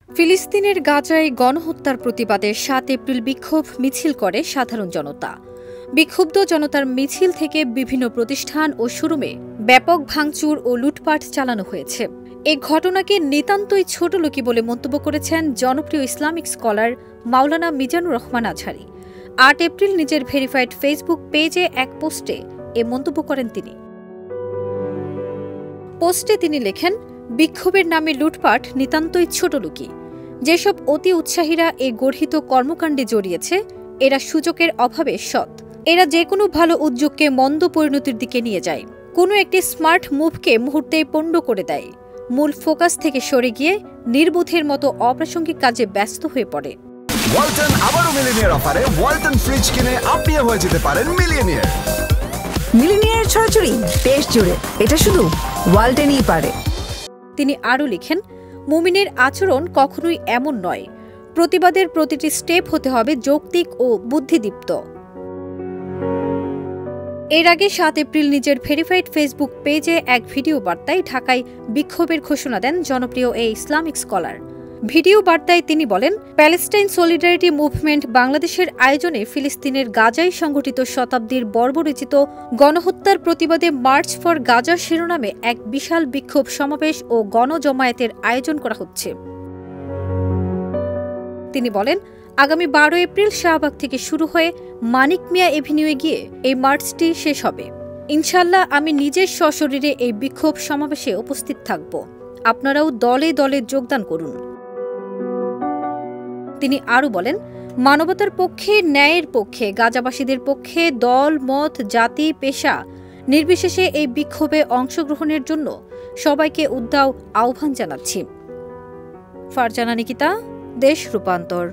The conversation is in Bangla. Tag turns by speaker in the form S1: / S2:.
S1: ফিলিস্তিনের গাজায় গণহত্যার প্রতিবাদে ৭ এপ্রিল বিক্ষোভ মিছিল করে সাধারণ জনতা। বিক্ষুব্ধ জনতার মিছিল থেকে বিভিন্ন প্রতিষ্ঠান ও শোরুমে ব্যাপক ভাঙচুর ও লুটপাট চালানো হয়েছে। এ ঘটনাকে নিতান্তই ছোটলোকি বলে মন্তব্য করেছেন জনপ্রিয় ইসলামিক স্কলার মাওলানা মিজানুর রহমান আজহারি। ৮ এপ্রিল নিজের ভেরিফাইড ফেসবুক পেজে এক পোস্টে এ মন্তব্য করেন তিনি। পোস্টে তিনি লেখেন, বিক্ষোভের নামে লুটপাট নিতান্তই ছোটলোকি। যেসব অতি উৎসাহীরা এ গর্হিত কর্মকাণ্ডে জড়িয়েছে, এরা সুযোগের অভাবে সৎ। এরা যে কোনো ভালো উদ্যোগকে মন্দ পরিণতির দিকে নিয়ে যায়। কোনো একটি স্মার্ট মুভকে মুহূর্তে পণ্ড করে দেয়। মূল ফোকাস থেকে সরে গিয়ে নির্বোধের মতো অপ্রাসঙ্গিক কাজে ব্যস্ত হয়ে পড়ে।
S2: ওয়ালটন আবারও মিলিনিয়ার অফারে ওয়ালটন ফ্রিজ কিনে আপনিও হয়ে যেতে পারেন মিলিয়নিয়ার।
S3: মিলিনিয়ার ছড়াছড়ি দেশ জুড়ে, এটা শুধু ওয়ালটনই পারে।
S1: তিনি আরও লিখেন, মুমিনের আচরণ কখনোই এমন নয়। প্রতিবাদের প্রতিটি স্টেপ হতে হবে যৌক্তিক ও বুদ্ধিদীপ্ত। এর আগে ৭ এপ্রিল নিজের ভেরিফাইড ফেসবুক পেজে এক ভিডিও বার্তায় ঢাকায় বিক্ষোভের ঘোষণা দেন জনপ্রিয় এই ইসলামিক স্কলার। ভিডিও বার্তায় তিনি বলেন, প্যালেস্টাইন সলিডারিটি মুভমেন্ট বাংলাদেশের আয়োজনে ফিলিস্তিনের গাজায় সংঘটিত শতাব্দীর বর্বরচিত গণহত্যার প্রতিবাদে মার্চ ফর গাজা শিরোনামে এক বিশাল বিক্ষোভ সমাবেশ ও গণজমায়েতের আয়োজন করা হচ্ছে। তিনি বলেন, আগামী ১২ এপ্রিল শাহবাগ থেকে শুরু হয়ে মানিক মিয়া এভিনিউয়ে গিয়ে এই মার্চটি শেষ হবে। ইনশাল্লাহ আমি নিজের সশরীরে এই বিক্ষোভ সমাবেশে উপস্থিত থাকব। আপনারাও দলে দলে যোগদান করুন। তিনি আরও বলেন, মানবতার পক্ষে, ন্যায়ের পক্ষে, গাজাবাসীদের পক্ষে দল, মত, জাতি, পেশা নির্বিশেষে এই বিক্ষোভে অংশগ্রহণের জন্য সবাইকে উদ্দাম আহ্বান জানাচ্ছি। ফারজানা নিকিতা, দেশ রূপান্তর।